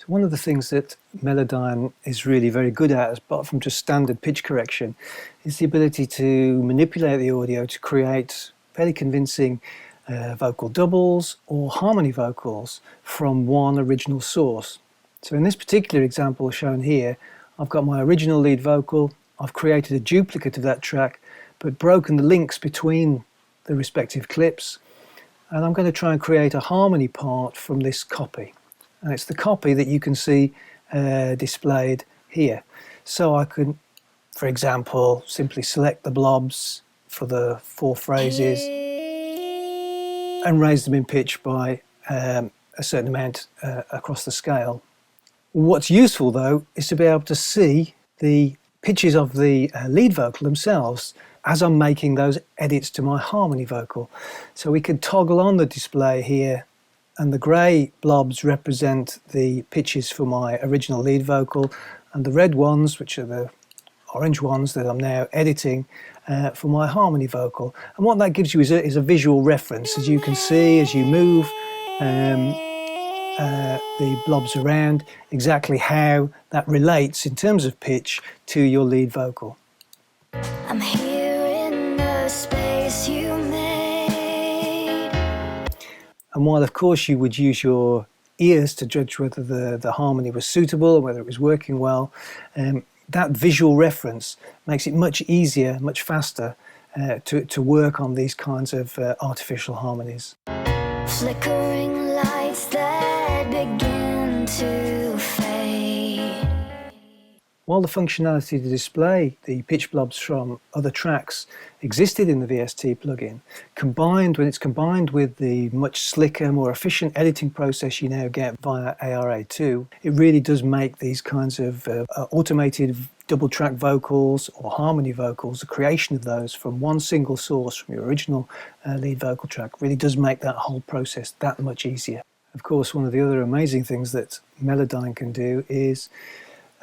So one of the things that Melodyne is really very good at, apart from just standard pitch correction, is the ability to manipulate the audio to create fairly convincing vocal doubles or harmony vocals from one original source. So in this particular example shown here, I've got my original lead vocal, I've created a duplicate of that track, but broken the links between the respective clips, and I'm going to try and create a harmony part from this copy. And it's the copy that you can see displayed here. So I can, for example, simply select the blobs for the 4 phrases and raise them in pitch by a certain amount across the scale. What's useful though is to be able to see the pitches of the lead vocal themselves as I'm making those edits to my harmony vocal. So we could toggle on the display here, and the grey blobs represent the pitches for my original lead vocal, and the red ones, which are the orange ones that I'm now editing, for my harmony vocal. And what that gives you is a visual reference, as you can see as you move the blobs around, exactly how that relates in terms of pitch to your lead vocal. I'm here in the space you made. And while of course you would use your ears to judge whether the harmony was suitable and whether it was working well, that visual reference makes it much easier, much faster to work on these kinds of artificial harmonies. Flickering lights that begin to fade. While the functionality to display the pitch blobs from other tracks existed in the VST plugin, when it's combined with the much slicker, more efficient editing process you now get via ARA 2, it really does make these kinds of automated double track vocals or harmony vocals, the creation of those from one single source from your original lead vocal track, really does make that whole process that much easier. Of course, one of the other amazing things that Melodyne can do is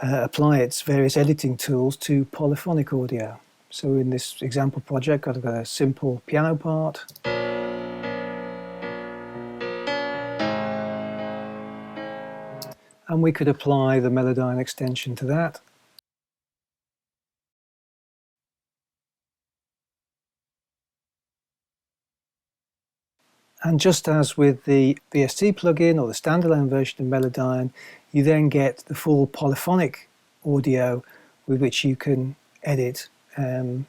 apply its various editing tools to polyphonic audio. So in this example project, I've got a simple piano part. And we could apply the Melodyne extension to that. And just as with the VST plugin or the standalone version of Melodyne, you then get the full polyphonic audio with which you can edit, for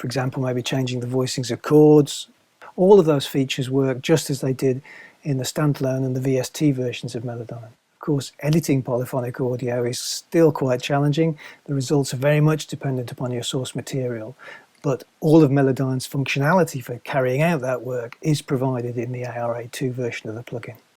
example, maybe changing the voicings of chords. All of those features work just as they did in the standalone and the VST versions of Melodyne. Of course, editing polyphonic audio is still quite challenging. The results are very much dependent upon your source material. But all of Melodyne's functionality for carrying out that work is provided in the ARA 2 version of the plugin.